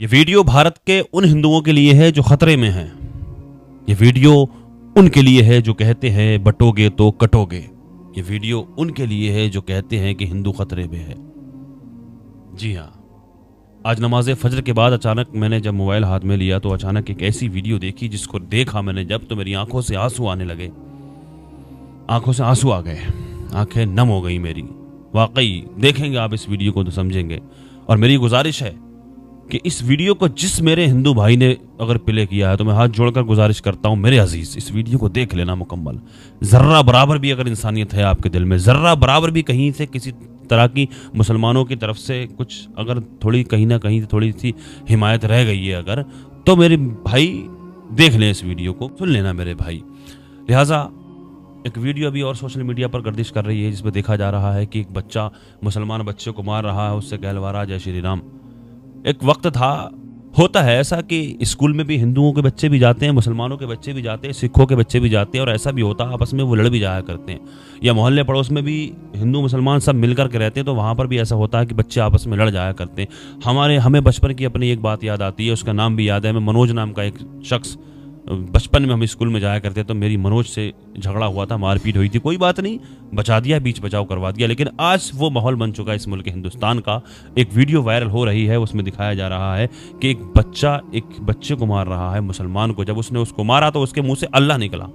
ये वीडियो भारत के उन हिंदुओं के लिए है जो खतरे में हैं। ये वीडियो उनके लिए है जो कहते हैं बटोगे तो कटोगे। ये वीडियो उनके लिए है जो कहते हैं कि हिंदू खतरे में है। जी हाँ, आज नमाज फजर के बाद अचानक मैंने जब मोबाइल हाथ में लिया तो अचानक एक ऐसी वीडियो देखी जिसको देखा मैंने जब तो मेरी आंखों से आंसू आने लगे। आंखों से आंसू आ गए, आंखें नम हो गई मेरी। वाकई देखेंगे आप इस वीडियो को तो समझेंगे। और मेरी गुजारिश है कि इस वीडियो को जिस मेरे हिंदू भाई ने अगर प्ले किया है तो मैं हाथ जोड़कर गुजारिश करता हूं, मेरे अजीज इस वीडियो को देख लेना मुकम्मल। जर्रा बराबर भी अगर इंसानियत है आपके दिल में, जर्रा बराबर भी कहीं से किसी तरह की मुसलमानों की तरफ से कुछ अगर थोड़ी कहीं ना कहीं थोड़ी सी हिमायत रह गई है अगर, तो मेरे भाई देख लें इस वीडियो को, सुन लेना मेरे भाई। लिहाजा एक वीडियो अभी और सोशल मीडिया पर गर्दिश कर रही है जिसमें देखा जा रहा है कि एक बच्चा मुसलमान बच्चे को मार रहा है, उससे कहलवा जय श्री राम। एक वक्त था, होता है ऐसा कि स्कूल में भी हिंदुओं के बच्चे भी जाते हैं, मुसलमानों के बच्चे भी जाते हैं, सिखों के बच्चे भी जाते हैं, और ऐसा भी होता है आपस में वो लड़ भी जाया करते हैं। या मोहल्ले पड़ोस में भी हिंदू मुसलमान सब मिलकर के रहते हैं तो वहाँ पर भी ऐसा होता है कि बच्चे आपस में लड़ जाया करते हैं। हमें बचपन की अपनी एक बात याद आती है, उसका नाम भी याद है। मैं मनोज नाम का एक शख्स, बचपन में हम स्कूल में जाया करते तो मेरी मनोज से झगड़ा हुआ था, मारपीट हुई थी, कोई बात नहीं, बचा दिया, बीच बचाव करवा दिया। लेकिन आज वो माहौल बन चुका है इस मुल्क हिंदुस्तान का। एक वीडियो वायरल हो रही है, उसमें दिखाया जा रहा है कि एक बच्चा एक बच्चे को मार रहा है, मुसलमान को। जब उसने उसको मारा तो उसके मुंह से अल्लाह निकला,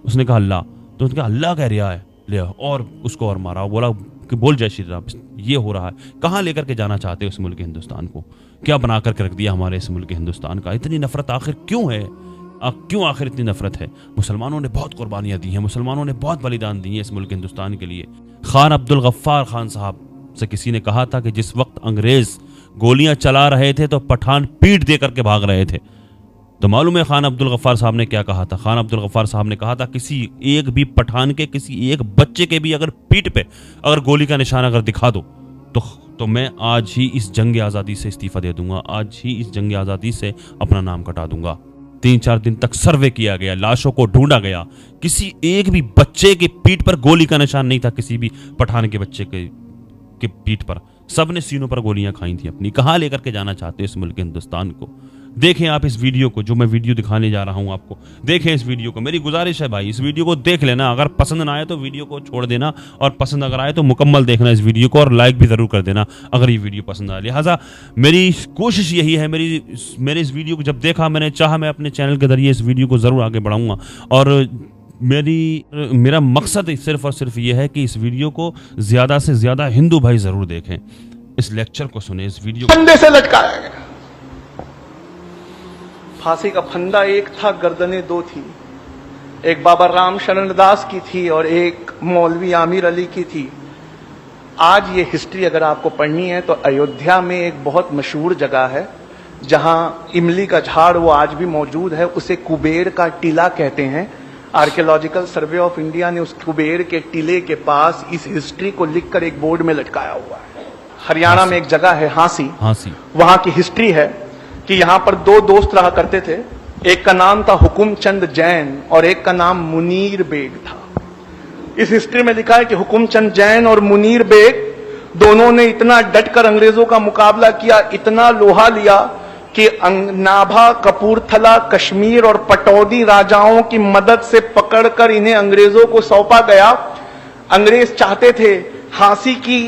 उसने कहा अल्लाह, तो उसने कहा अल्लाह कह रहा है ले, और उसको और मारा, बोला कि बोल जय श्री राम। ये हो रहा है। कहाँ लेकर के जाना चाहते हो इस मुल्क हिंदुस्तान को? क्या बना करके रख दिया हमारे इस मुल्क हिंदुस्तान का? इतनी नफरत आखिर क्यों है? क्यों आखिर इतनी नफरत है? मुसलमानों ने बहुत कुर्बानियां दी हैं, मुसलमानों ने बहुत बलिदान दिए इस मुल्क हिंदुस्तान के लिए। खान अब्दुल गफ्फार खान साहब से किसी ने कहा था कि जिस वक्त अंग्रेज गोलियां चला रहे थे तो पठान पीठ दे करके भाग रहे थे। तो मालूम है खान अब्दुल गफ्फार साहब ने क्या कहा था? खान अब्दुल गफ्फार साहब ने कहा था किसी एक भी पठान के, किसी एक बच्चे के भी अगर पीठ पे अगर गोली का निशान अगर दिखा दो तो मैं आज ही इस जंग आज़ादी से इस्तीफा दे दूंगा, आज ही इस जंग आज़ादी से अपना नाम कटा दूंगा। 3-4 दिन तक सर्वे किया गया, लाशों को ढूंढा गया, किसी एक भी बच्चे के पीठ पर गोली का निशान नहीं था, किसी भी पठान के बच्चे के पीठ पर। सबने सीनों पर गोलियां खाई थी अपनी। कहां लेकर के जाना चाहते हैं इस मुल्क हिंदुस्तान को? देखें आप इस वीडियो को, जो मैं वीडियो दिखाने जा रहा हूं आपको, देखें इस वीडियो को। मेरी गुजारिश है भाई, इस वीडियो को देख लेना। अगर पसंद ना आए तो वीडियो को छोड़ देना, और पसंद अगर आए तो मुकम्मल देखना इस वीडियो को, और लाइक भी जरूर कर देना अगर ये वीडियो पसंद आए। लिहाजा मेरी कोशिश यही है, मेरे इस वीडियो को जब देखा मैंने चाहा मैं अपने चैनल के जरिए इस वीडियो को जरूर आगे बढ़ाऊंगा। और मेरा मकसद सिर्फ और सिर्फ ये है कि इस वीडियो को ज्यादा से ज्यादा हिंदू भाई जरूर देखें, इस लेक्चर को सुने, इस वीडियो को। फंदे से लटकाया गया। फांसी का फंदा एक था, गर्दनें दो थी। एक बाबा राम शरण दास की थी और एक मौलवी आमिर अली की थी। आज ये हिस्ट्री अगर आपको पढ़नी है तो अयोध्या में एक बहुत मशहूर जगह है जहां इमली का झाड़ वो आज भी मौजूद है, उसे कुबेर का टीला कहते हैं। आर्कियोलॉजिकल सर्वे ऑफ इंडिया ने उस कुबेर के टीले के पास इस हिस्ट्री को लिखकर एक बोर्ड में लटकाया हुआ है। हरियाणा में एक जगह है हांसी, वहां की हिस्ट्री है कि यहां पर 2 दोस्त रहा करते थे। एक का नाम था हुकुमचंद जैन और एक का नाम मुनीर बेग था। इस हिस्ट्री में लिखा है कि हुकुमचंद जैन और मुनीर बेग दोनों ने इतना डटकर अंग्रेजों का मुकाबला किया, इतना लोहा लिया कि नाभा, कपूरथला, कश्मीर और पटौदी राजाओं की मदद से पकड़कर इन्हें अंग्रेजों को सौंपा गया। अंग्रेज चाहते थे हांसी की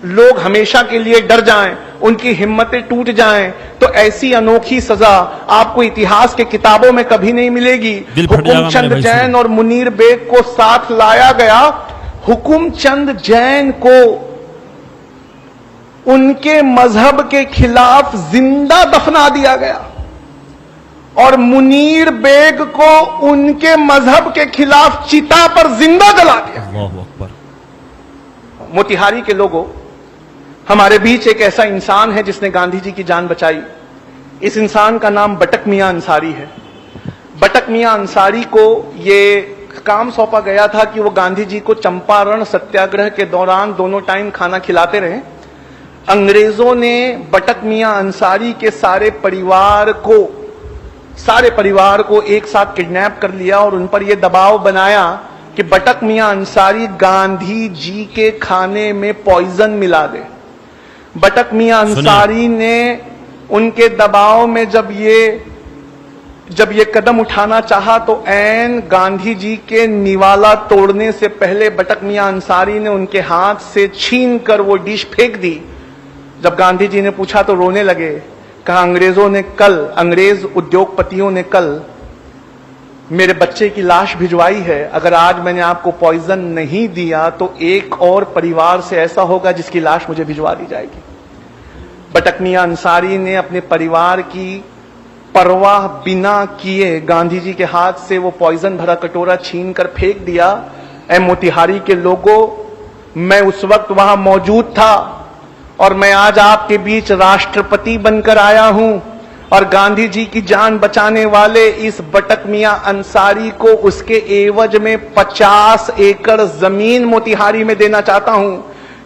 लोग हमेशा के लिए डर जाएं, उनकी हिम्मतें टूट जाएं, तो ऐसी अनोखी सजा आपको इतिहास के किताबों में कभी नहीं मिलेगी। हुकुमचंद जैन और मुनीर बेग को साथ लाया गया। हुकुमचंद जैन को उनके मजहब के खिलाफ जिंदा दफना दिया गया और मुनीर बेग को उनके मजहब के खिलाफ चिता पर जिंदा जला दिया। मोतिहारी के लोगों, हमारे बीच एक ऐसा इंसान है जिसने गांधी जी की जान बचाई। इस इंसान का नाम बटक मियां अंसारी है। बटक मियां अंसारी को ये काम सौंपा गया था कि वो गांधी जी को चंपारण सत्याग्रह के दौरान दोनों टाइम खाना खिलाते रहे। अंग्रेजों ने बटक मियां अंसारी के सारे परिवार को एक साथ किडनैप कर लिया और उन पर यह दबाव बनाया कि बटक मियां अंसारी गांधी जी के खाने में पॉइजन मिला दे। बटक मियां अंसारी ने उनके दबाव में जब ये कदम उठाना चाहा तो ऐन गांधी जी के निवाला तोड़ने से पहले बटक मियां अंसारी ने उनके हाथ से छीन कर वो डिश फेंक दी। जब गांधी जी ने पूछा तो रोने लगे। कहा अंग्रेज उद्योगपतियों ने कल मेरे बच्चे की लाश भिजवाई है। अगर आज मैंने आपको पॉइजन नहीं दिया तो एक और परिवार से ऐसा होगा जिसकी लाश मुझे भिजवा दी जाएगी। बटक मियां अंसारी ने अपने परिवार की परवाह बिना किए गांधी जी के हाथ से वो पॉइजन भरा कटोरा छीन कर फेंक दिया। ऐ मोतिहारी के लोगों, मैं उस वक्त वहां मौजूद था और मैं आज आपके बीच राष्ट्रपति बनकर आया हूं और गांधी जी की जान बचाने वाले इस बटक मियां अंसारी को उसके एवज में 50 एकड़ जमीन मोतिहारी में देना चाहता हूं।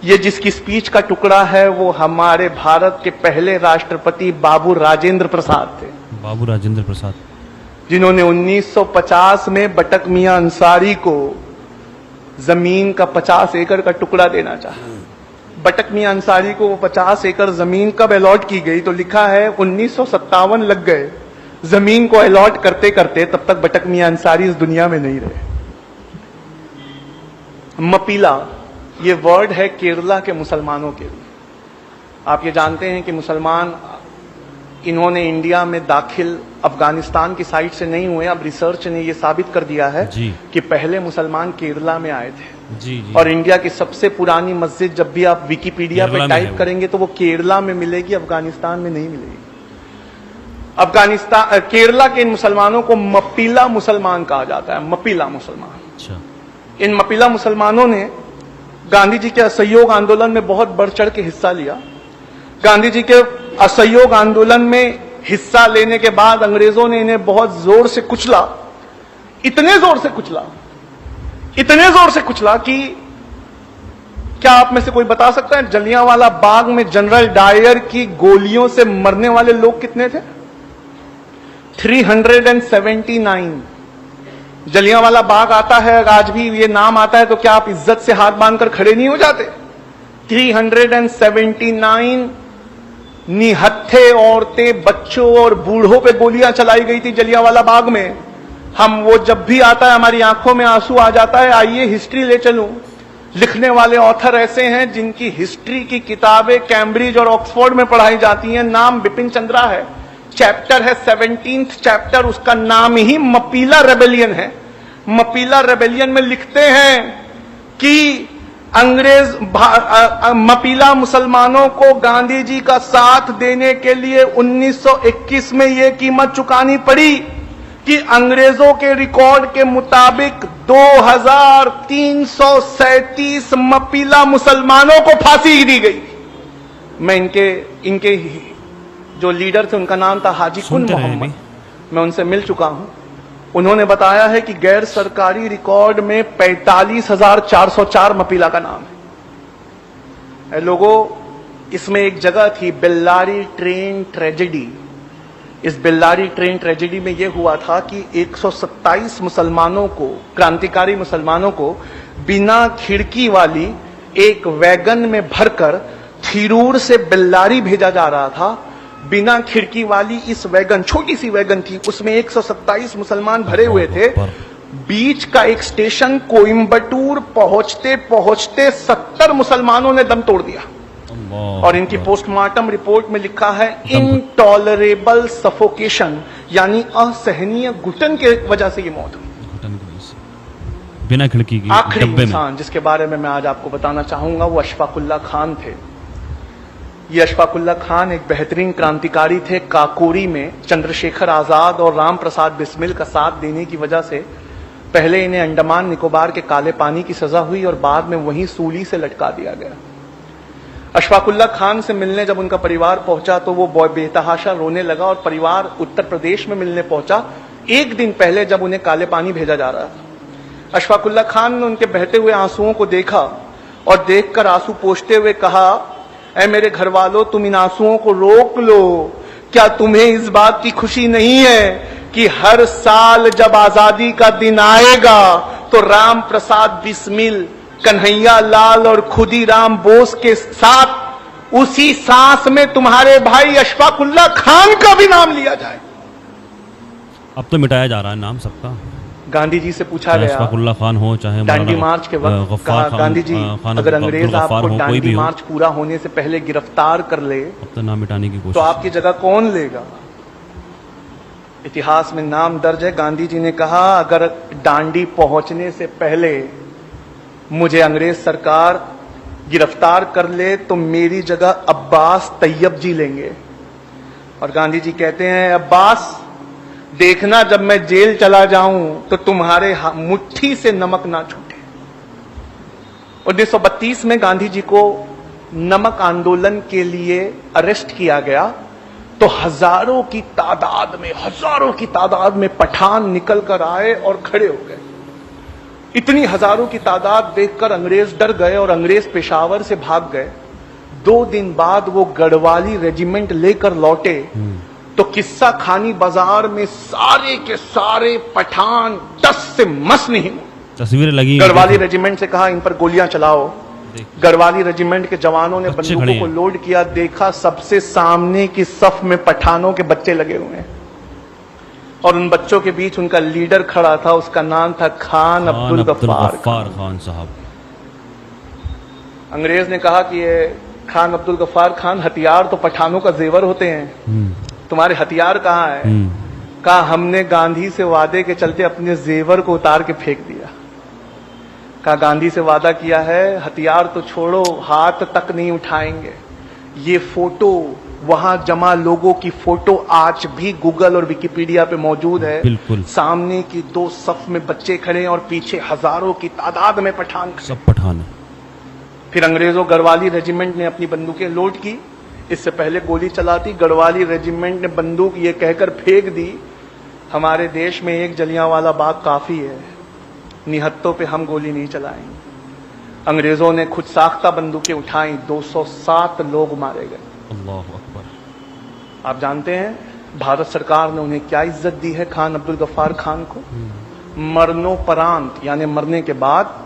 ये जिसकी स्पीच का टुकड़ा है वो हमारे भारत के पहले राष्ट्रपति बाबू राजेंद्र प्रसाद थे। बाबू राजेंद्र प्रसाद, जिन्होंने 1950 में बटक मियां अंसारी को जमीन का 50 एकड़ का टुकड़ा देना चाहा। बटक मियां अंसारी को वो 50 एकड़ जमीन कब अलॉट की गई तो लिखा है 1957 लग गए जमीन को अलॉट करते करते, तब तक बटक मियां अंसारी इस दुनिया में नहीं रहे। मपीला ये वर्ड है केरला के मुसलमानों के लिए। आप ये जानते हैं कि मुसलमान इन्होंने इंडिया में दाखिल अफगानिस्तान की साइड से नहीं हुए। अब रिसर्च ने ये साबित कर दिया है कि पहले मुसलमान केरला में आए थे। जी। और इंडिया की सबसे पुरानी मस्जिद जब भी आप विकिपीडिया पे टाइप करेंगे तो वो केरला में मिलेगी, अफगानिस्तान में नहीं मिलेगी। केरला के इन मुसलमानों को मपीला मुसलमान कहा जाता है। मपीला मुसलमान। अच्छा। इन मपीला मुसलमानों ने गांधी जी के असहयोग आंदोलन में बहुत बढ़ चढ़ के हिस्सा लिया। गांधी जी के असहयोग आंदोलन में हिस्सा लेने के बाद अंग्रेजों ने इन्हें बहुत जोर से कुचला। इतने जोर से कुचला कि क्या आप में से कोई बता सकता है जलियांवाला बाग में जनरल डायर की गोलियों से मरने वाले लोग कितने थे? 379। जलियांवाला बाग आता है, आज भी ये नाम आता है तो क्या आप इज्जत से हाथ बांधकर खड़े नहीं हो जाते? 379 निहत्थे औरतें, बच्चों और बूढ़ों पे गोलियां चलाई गई थी जलियांवाला बाग में। हम वो जब भी आता है हमारी आंखों में आंसू आ जाता है। आइए हिस्ट्री ले चलूं। लिखने वाले ऑथर ऐसे हैं जिनकी हिस्ट्री की किताबें कैम्ब्रिज और ऑक्सफोर्ड में पढ़ाई जाती हैं। नाम बिपिन चंद्रा है। चैप्टर है 17th चैप्टर, उसका नाम ही मपीला रेबेलियन है। मपीला रेबेलियन में लिखते हैं कि मपीला मुसलमानों को गांधी जी का साथ देने के लिए 1921 में यह कीमत चुकानी पड़ी कि अंग्रेजों के रिकॉर्ड के मुताबिक 2337 मपीला मुसलमानों को फांसी दी गई। मैं इनके जो लीडर थे उनका नाम था हाजी कुन मोहम्मद। मैं उनसे मिल चुका हूं। उन्होंने बताया है कि गैर सरकारी रिकॉर्ड में 45,404 मपीला का नाम है। लोगों, इसमें एक जगह थी बेल्लारी ट्रेन ट्रेजेडी। इस बेल्लारी ट्रेन ट्रेजेडी में यह हुआ था कि 127 मुसलमानों को, क्रांतिकारी मुसलमानों को बिना खिड़की वाली एक वैगन में भरकर थिरूर से बेल्लारी भेजा जा रहा था। बिना खिड़की वाली इस वैगन, छोटी सी वैगन थी, उसमें 127 मुसलमान भरे हुए थे। बीच का एक स्टेशन कोयम्बटूर पहुंचते पहुंचते 70 मुसलमानों ने दम तोड़ दिया। और इनकी पोस्टमार्टम रिपोर्ट में लिखा है इनटॉलरेबल सफोकेशन, यानी असहनीय घुटन के वजह से ये मौत हुई। बिना खिड़की की आखिरी इंसान जिसके बारे में मैं आज आपको बताना चाहूंगा वो अशफाकुल्ला खान थे। ये अशफाकुल्ला खान एक बेहतरीन क्रांतिकारी थे। काकोरी में चंद्रशेखर आजाद और राम प्रसाद बिस्मिल का साथ देने की वजह से पहले इन्हें अंडमान निकोबार के काले पानी की सजा हुई और बाद में वहीं सूली से लटका दिया गया। अशफाकुल्ला खान से मिलने जब उनका परिवार पहुंचा तो वो बेतहाशा रोने लगा और परिवार उत्तर प्रदेश में मिलने पहुंचा एक दिन पहले जब उन्हें काले पानी भेजा जा रहा था। अशफाकुल्ला खान ने उनके बहते हुए आंसुओं को देखा और देखकर आंसू पोंछते हुए कहा, ऐ मेरे घर वालों, तुम इन आंसुओं को रोक लो। क्या तुम्हें इस बात की खुशी नहीं है कि हर साल जब आजादी का दिन आएगा तो राम प्रसाद बिस्मिल, कन्हैया लाल और खुदीराम बोस के साथ उसी सांस में तुम्हारे भाई अशफाकुल्ला खान का भी नाम लिया जाए। अब तो मिटाया जा रहा है नाम सबका। गांधी जी से पूछा गया, अशफाकुल्ला खान हो चाहे दांडी मार्च के वक्त कहा, गांधी जी अगर अंग्रेज आपको दांडी मार्च पूरा होने से पहले गिरफ्तार कर ले अब तो नाम मिटाने की कोशिश, तो आपकी जगह कौन लेगा? इतिहास में नाम दर्ज है, गांधी जी ने कहा अगर दांडी पहुंचने से पहले मुझे अंग्रेज सरकार गिरफ्तार कर ले तो मेरी जगह अब्बास तैयब जी लेंगे। और गांधी जी कहते हैं अब्बास देखना जब मैं जेल चला जाऊं तो तुम्हारे मुट्ठी से नमक ना छूटे। 1932 में गांधी जी को नमक आंदोलन के लिए अरेस्ट किया गया तो हजारों की तादाद में पठान निकल कर आए और खड़े हो गए। इतनी हजारों की तादाद देखकर अंग्रेज डर गए और अंग्रेज पेशावर से भाग गए। 2 दिन बाद वो गढ़वाली रेजिमेंट लेकर लौटे तो किस्सा खानी बाजार में सारे के सारे पठान 10 से मस नहीं हुए। तस्वीरें लगी, गढ़वाली रेजिमेंट से कहा इन पर गोलियां चलाओ। गढ़वाली रेजिमेंट के जवानों ने बंदूकों को लोड किया, देखा सबसे सामने की सफ में पठानों के बच्चे लगे हुए हैं और उन बच्चों के बीच उनका लीडर खड़ा था, उसका नाम था खान अब्दुल गफ्फार खान साहब। अंग्रेज ने कहा कि ये खान अब्दुल गफ्फार खान, हथियार तो पठानों का जेवर होते हैं, तुम्हारे हथियार कहाँ है? कहा हमने गांधी से वादे के चलते अपने जेवर को उतार के फेंक दिया। कहा गांधी से वादा किया है हथियार तो छोड़ो हाथ तक नहीं उठाएंगे। ये फोटो वहां जमा लोगों की फोटो आज भी गूगल और विकिपीडिया पे मौजूद है। बिल्कुल। सामने की 2 सफ में बच्चे खड़े हैं और पीछे हजारों की तादाद में पठान, सब पठान। फिर अंग्रेजों गढ़वाली रेजिमेंट ने अपनी बंदूकें लोड की, इससे पहले गोली चलाती। गढ़वाली रेजिमेंट ने बंदूक ये कहकर फेंक दी हमारे देश में एक जलियांवाला बाग काफी है, निहत्तों पे हम गोली नहीं चलाएंगे। अंग्रेजों ने खुद साख्ता बंदूकें उठाई, 207 लोग मारे गए। अल्लाह अकबर। आप जानते हैं भारत सरकार ने उन्हें क्या इज्जत दी है खान अब्दुल गफ्फार खान को? मरणोपरांत यानी मरने के बाद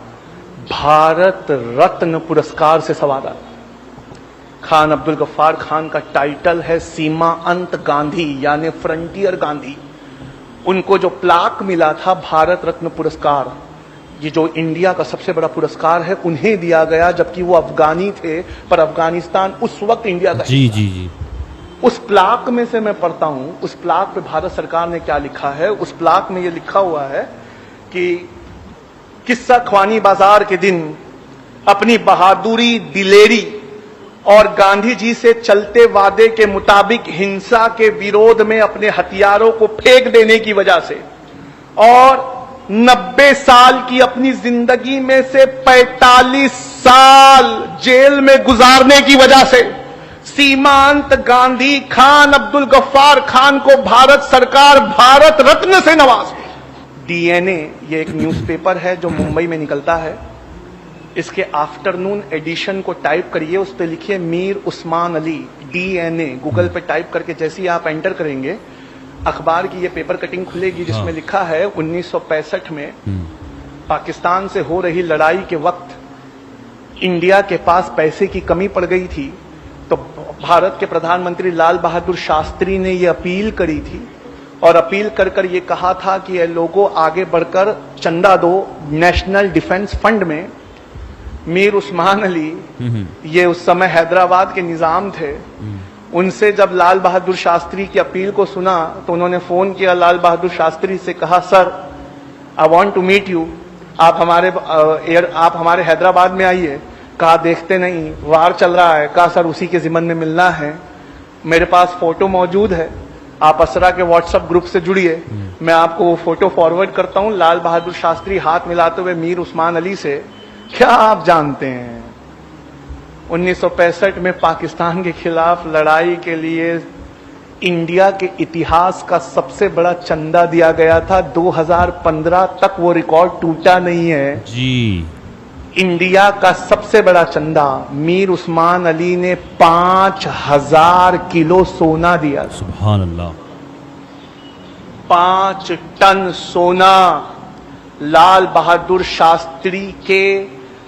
भारत रत्न पुरस्कार से सवारा। खान अब्दुल गफ्फार खान का टाइटल है सीमा अंत गांधी यानी फ्रंटियर गांधी। उनको जो प्लाक मिला था भारत रत्न पुरस्कार, ये जो इंडिया का सबसे बड़ा पुरस्कार है, उन्हें दिया गया जबकि वो अफगानी थे, पर अफगानिस्तान उस वक्त इंडिया का जी। उस प्लाक में से मैं पढ़ता हूं, उस प्लाक पे भारत सरकार ने क्या लिखा है। उस प्लाक में ये लिखा हुआ है कि किस्सा ख्वानी बाजार के दिन अपनी बहादुरी, दिलेरी और गांधी जी से चलते वादे के मुताबिक हिंसा के विरोध में अपने हथियारों को फेंक देने की वजह से और 90 साल की अपनी जिंदगी में से 45 साल जेल में गुजारने की वजह से सीमांत गांधी खान अब्दुल गफ्फार खान को भारत सरकार भारत रत्न से नवाज। डीएनए ये एक न्यूज़पेपर है जो मुंबई में निकलता है, इसके आफ्टरनून एडिशन को टाइप करिए, उस पर लिखिए मीर उस्मान अली डीएनए। गूगल पे टाइप करके जैसे ही आप एंटर करेंगे अखबार की ये पेपर कटिंग खुलेगी जिसमें लिखा है 1965 में पाकिस्तान से हो रही लड़ाई के वक्त इंडिया के पास पैसे की कमी पड़ गई थी, तो भारत के प्रधानमंत्री लाल बहादुर शास्त्री ने ये अपील करी थी और अपील कर कर ये कहा था कि ये लोगों आगे बढ़कर चंदा दो नेशनल डिफेंस फंड में। मीर उस्मान अली ये उस समय हैदराबाद के निजाम थे, उनसे जब लाल बहादुर शास्त्री की अपील को सुना तो उन्होंने फोन किया लाल बहादुर शास्त्री से, कहा sir I want to meet you, आप हमारे हैदराबाद में आइए। कहा देखते नहीं वार चल रहा है। कहा सर उसी के जिम्मन में मिलना है, मेरे पास फोटो मौजूद है, आप असरा के व्हाट्सएप ग्रुप से जुड़िए, मैं आपको वो फोटो फॉरवर्ड करता हूं। लाल बहादुर शास्त्री हाथ मिलाते हुए मीर उस्मान अली से, क्या आप जानते हैं 1965 में पाकिस्तान के खिलाफ लड़ाई के लिए इंडिया के इतिहास का सबसे बड़ा चंदा दिया गया था। 2015 तक वो रिकॉर्ड टूटा नहीं है जी। इंडिया का सबसे बड़ा चंदा मीर उस्मान अली ने 5000 किलो सोना दिया। सुभान अल्लाह। 5 टन सोना लाल बहादुर शास्त्री के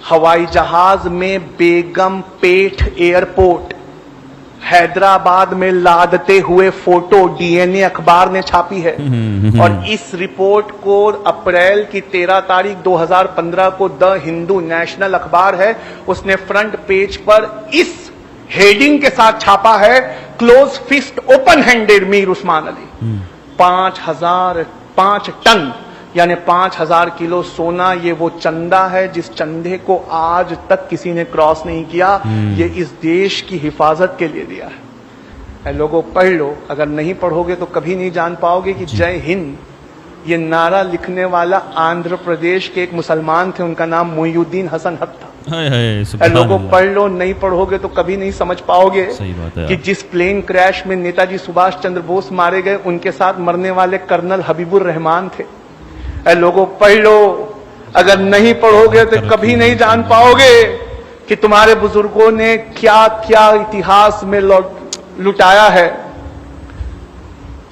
हवाई जहाज में बेगम पेठ एयरपोर्ट हैदराबाद में लादते हुए फोटो डीएनए अखबार ने छापी है। और इस रिपोर्ट को अप्रैल की 13 तारीख 2015 को द हिंदू नेशनल अखबार है, उसने फ्रंट पेज पर इस हेडिंग के साथ छापा है, close fist open handed Mir Usman Ali. 5 ton यानी 5000 किलो सोना, ये वो चंदा है जिस चंदे को आज तक किसी ने क्रॉस नहीं किया। ये इस देश की हिफाजत के लिए दिया है। लोगों पढ़ लो, अगर नहीं पढ़ोगे तो कभी नहीं जान पाओगे कि जय हिंद ये नारा लिखने वाला आंध्र प्रदेश के एक मुसलमान थे, उनका नाम मोइनुद्दीन हसन हक था। लोगों पढ़ लो, नहीं पढ़ोगे तो कभी नहीं समझ पाओगे कि जिस प्लेन क्रैश में नेताजी सुभाष चंद्र बोस मारे गए, उनके साथ मरने वाले कर्नल हबीबुर रहमान थे। लोगों पढ़ लो, अगर नहीं पढ़ोगे तो कभी नहीं जान पाओगे कि तुम्हारे बुजुर्गों ने क्या क्या इतिहास में लुटाया है।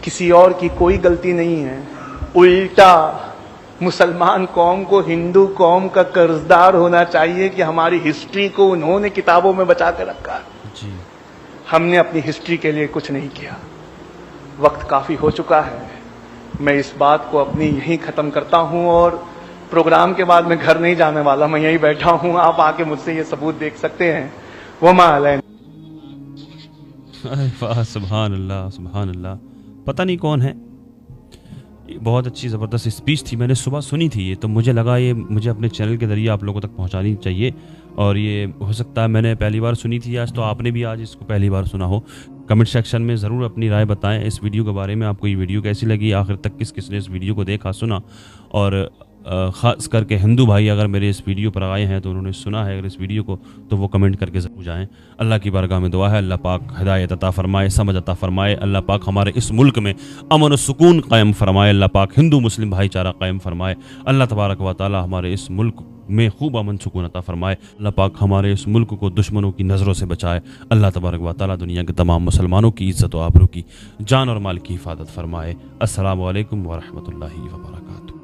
किसी और की कोई गलती नहीं है, उल्टा मुसलमान कौम को हिंदू कौम का कर्जदार होना चाहिए कि हमारी हिस्ट्री को उन्होंने किताबों में बचा कर रखा जी। हमने अपनी हिस्ट्री के लिए कुछ नहीं किया। वक्त काफी हो चुका है, मैं इस बात को अपनी यहीं खत्म करता हूं और प्रोग्राम के बाद मैं घर नहीं जाने वाला, मैं यहीं बैठा हूं। आप आके मुझसे ये सबूत देख सकते हैं। वो मालैन सुभान अल्लाह, सुभान अल्लाह। पता नहीं कौन है, बहुत अच्छी ज़बरदस्त स्पीच थी, मैंने सुबह सुनी थी ये, तो मुझे लगा ये मुझे अपने चैनल के ज़रिए आप लोगों तक पहुंचानी चाहिए। और ये हो सकता है मैंने पहली बार सुनी थी आज, तो आपने भी आज इसको पहली बार सुना हो। कमेंट सेक्शन में ज़रूर अपनी राय बताएं इस वीडियो के बारे में। आपको ये वीडियो कैसी लगी, आखिर तक किसने इस वीडियो को देखा सुना। और ख़ास करके हिंदू भाई अगर मेरे इस वीडियो पर आए हैं तो उन्होंने सुना है अगर इस वीडियो को, तो वो कमेंट करके ज़रूर जाएँ। अल्लाह की बारगाह में दुआ है, अल्लाह पाक हिदायत अता फरमाए, समझ अता फरमाए। अल्लाह पाक हमारे इस मुल्क में अमन और सुकून कायम फरमाए। अल्लाह पाक हिंदू मुस्लिम भाईचारा कायम फरमाए। अल्लाह तबारक व तआला हमारे इस मुल्क में खूब अमन सुकून अता फरमाए। अल्लाह पाक हमारे इस मुल्क को दुश्मनों की नज़रों से बचाए। अल्लाह तबारक व तआला दुनिया के तमाम मुसलमानों की इज़्ज़त व आबरू की, जान और माल की हिफाजत फरमाए। अस्सलामु अलैकुम व रहमतुल्लाहि व बरकातुहू।